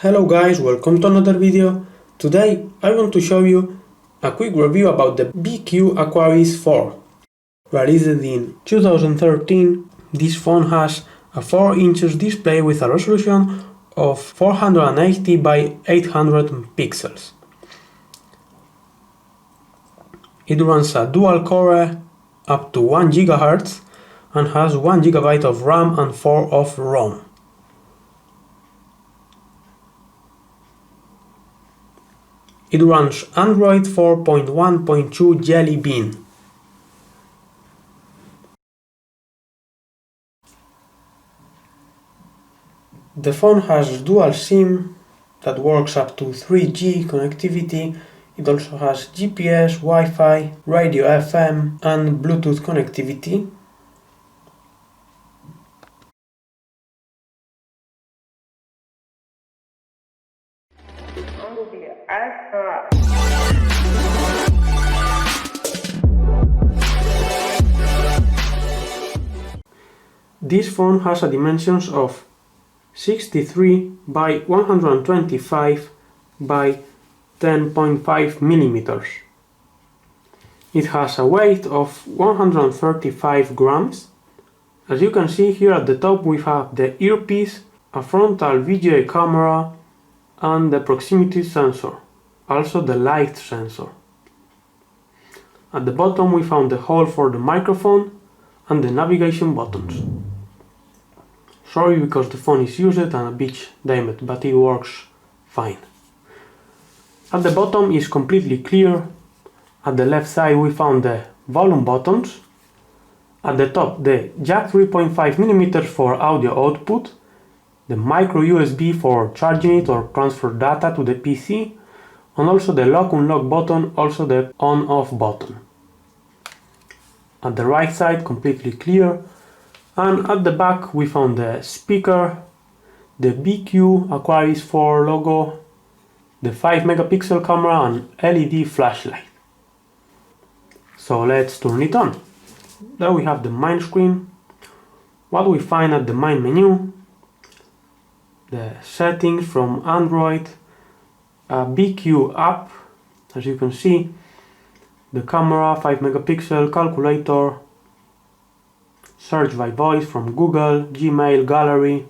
Hello guys, welcome to another video. Today I want to show you a quick review about the BQ Aquaris 4. Released in 2013, this phone has a 4 inches display with a resolution of 480 by 800 pixels. It runs a dual core up to 1 GHz and has 1 GB of RAM and 4 of ROM. It runs Android 4.1.2 Jelly Bean. The phone has dual SIM that works up to 3G connectivity. It also has GPS, Wi-Fi, radio FM and Bluetooth connectivity. This phone has a dimensions of 63 by 125 by 10.5 millimeters. It has a weight of 135 grams. As you can see here at the top we have the earpiece, a frontal VGA camera and the proximity sensor, also the light sensor. At the bottom we found the hole for the microphone and the navigation buttons. Sorry because the phone is used and a bit damaged, but it works fine. At the bottom is completely clear. At the left side we found the volume buttons. At the top the jack 3.5mm for audio output, the micro USB for charging it or transfer data to the PC, and also the lock-unlock button, also the on-off button. At the right side completely clear. And at the back we found the speaker, the BQ Aquaris 4 logo, the 5 megapixel camera and LED flashlight. So let's turn it on. There we have the main screen. What we find at the main menu: the settings from Android, a BQ app, as you can see, the camera, 5 megapixel, calculator, search by voice from Google, Gmail, Gallery,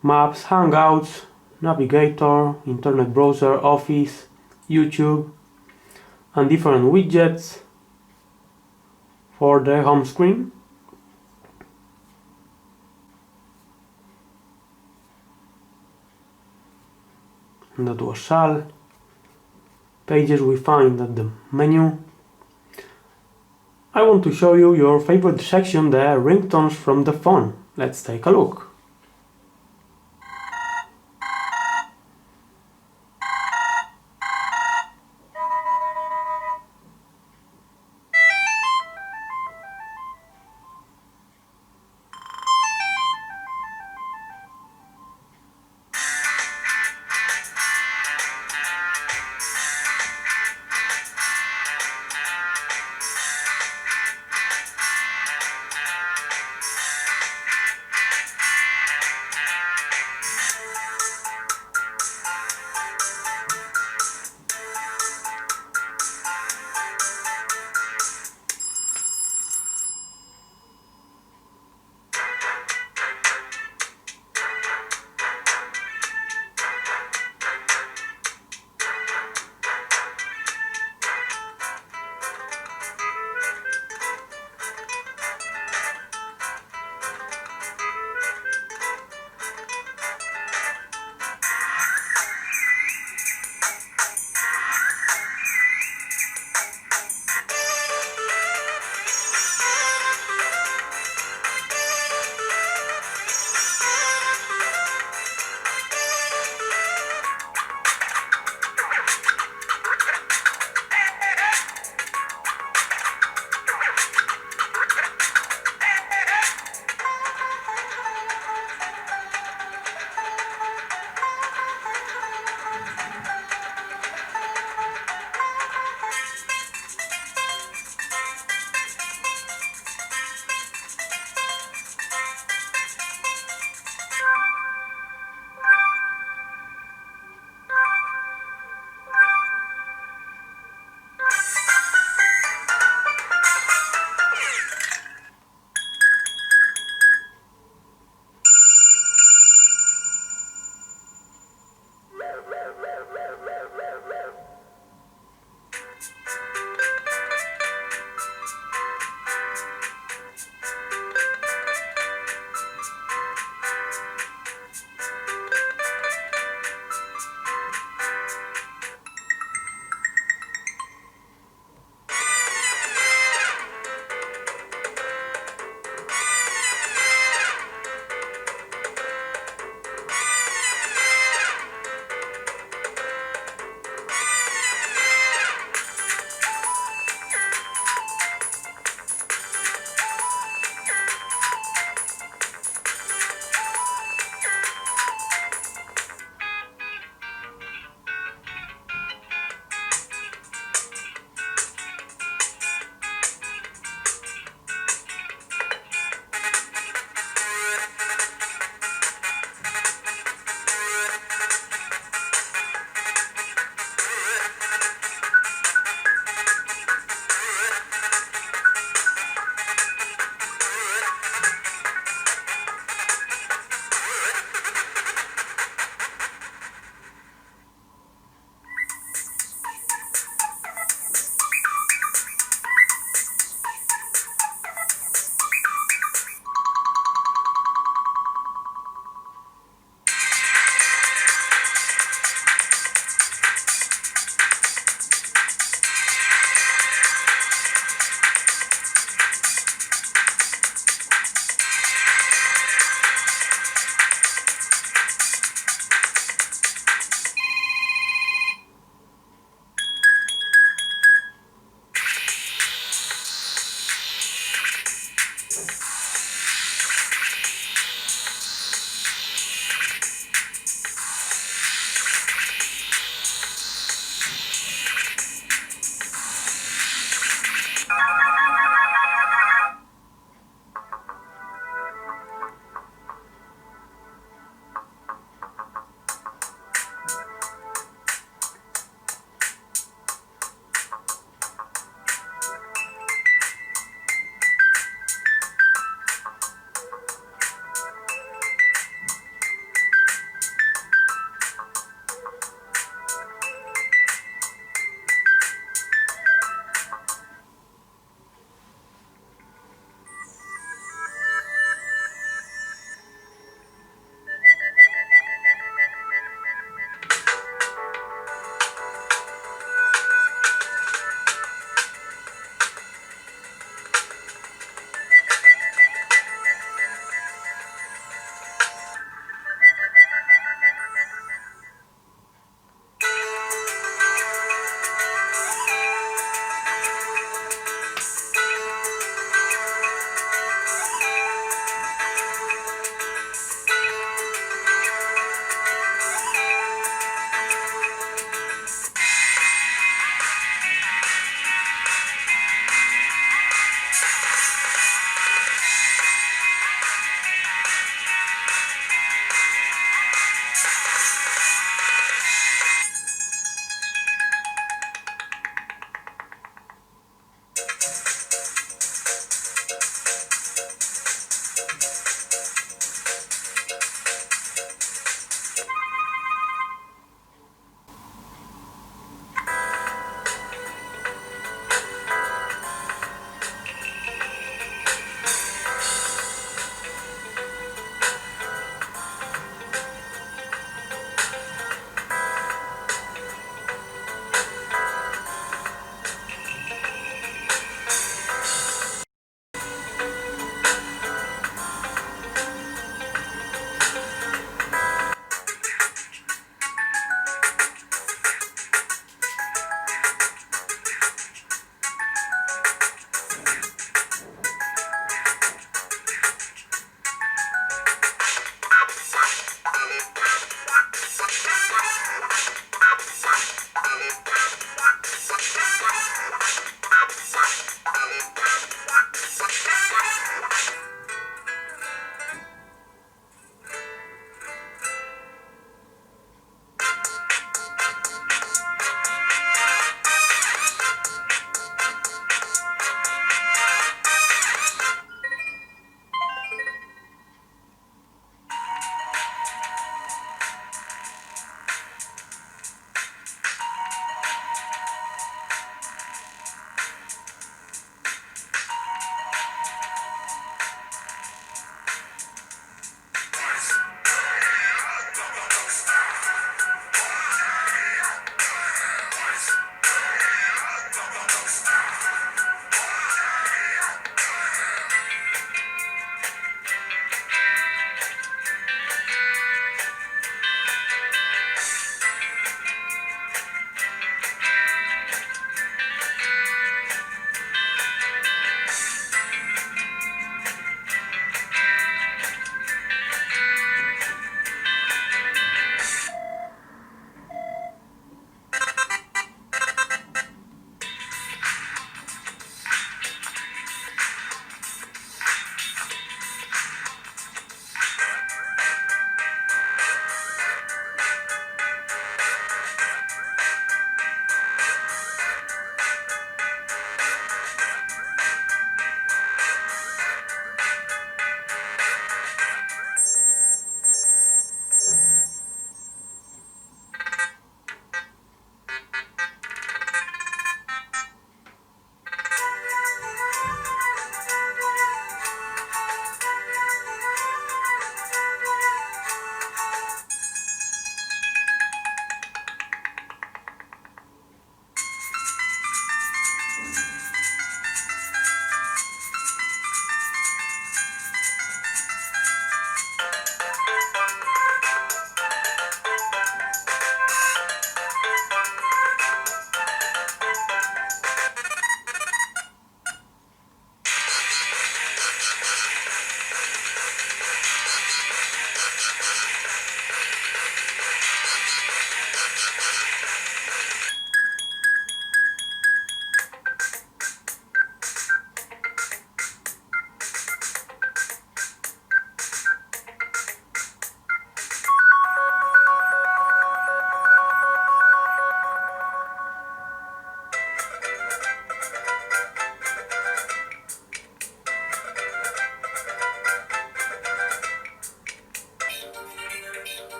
Maps, Hangouts, Navigator, Internet Browser, Office, YouTube, and different widgets for the home screen. And that was all. Pages we find at the menu. I want to show you your favorite section, the ringtones from the phone. Let's take a look.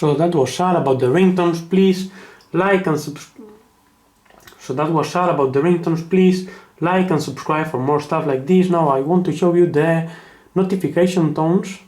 So that was all about the ringtones. Please like and subscribe. So that was all about the ringtones. Please like and subscribe for more stuff like this. Now I want to show you the notification tones.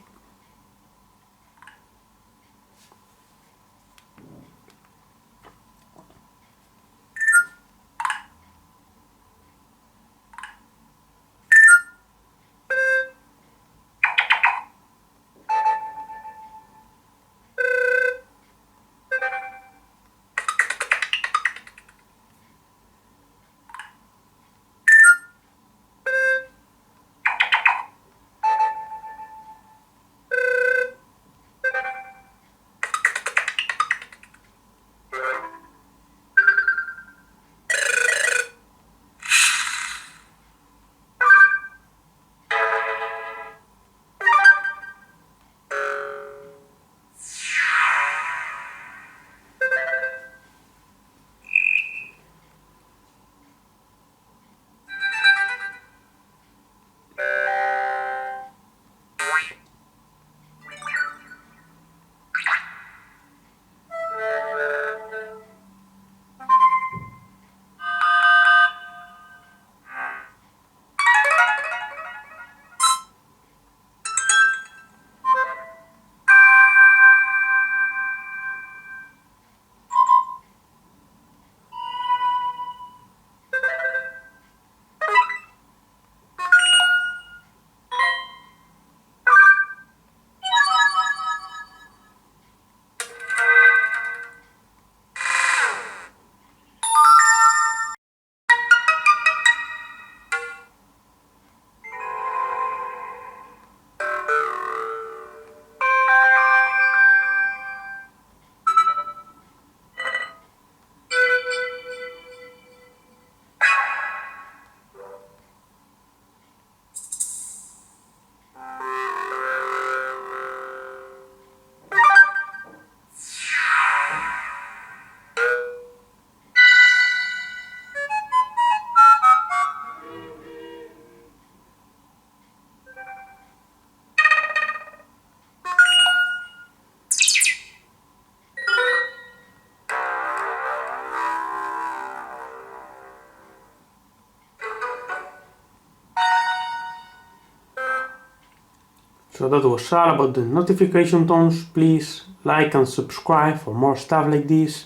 So that was all about the notification tones. Please like and subscribe for more stuff like this.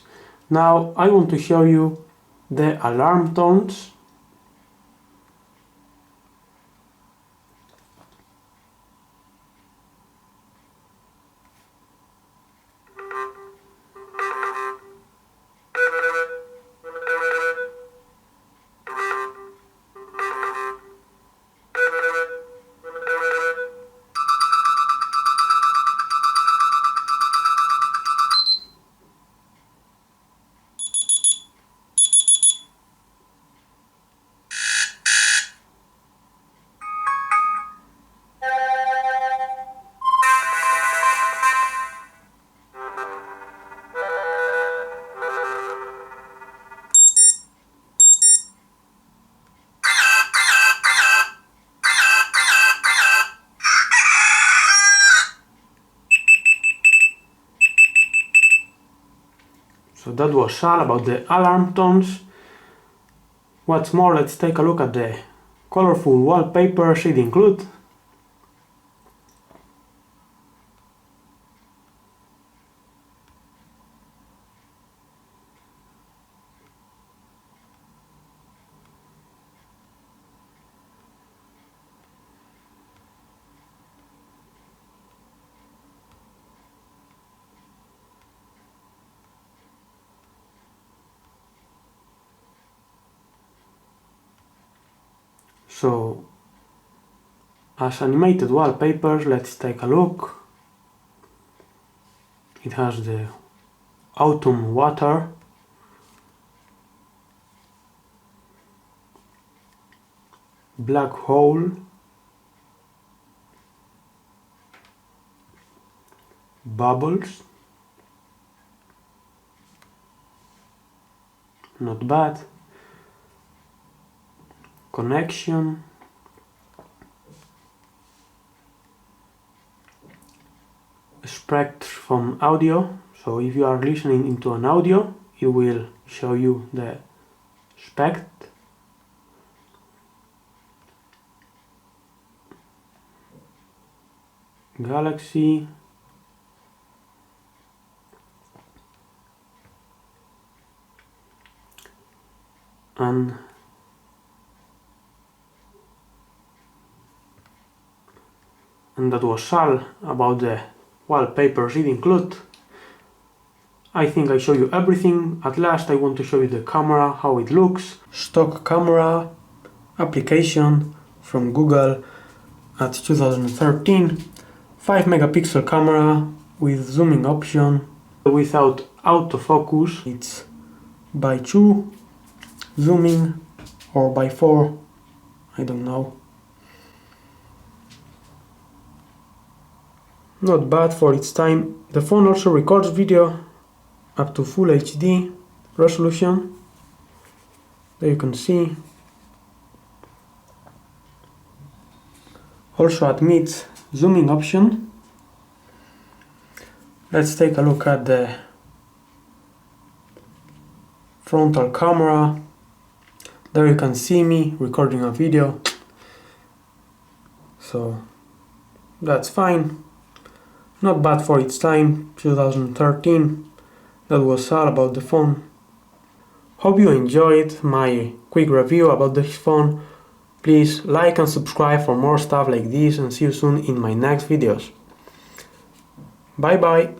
Now I want to show you the alarm tones. So that was all about the alarm tones. What's more, let's take a look at the colorful wallpapers it includes. So, as animated wallpapers, let's take a look. It has the autumn water, black hole, bubbles, not bad, connection, spectrum from audio, So if you are listening into an audio, it will show you the spec. Galaxy. And that was all about the wallpapers it includes. I think I show you everything. At last I want to show you the camera, how it looks. Stock camera application from Google at 2013. 5 megapixel camera with zooming option without autofocus. It's by 2 zooming or by 4, I don't know. Not bad for its time. The phone also records video up to full HD resolution. There you can see. Also admits zooming option. Let's take a look at the frontal camera. There you can see me recording a video. So that's fine. Not bad for its time, 2013. That was all about the phone. Hope you enjoyed my quick review about this phone. Please like and subscribe for more stuff like this, and see you soon in my next videos. Bye bye!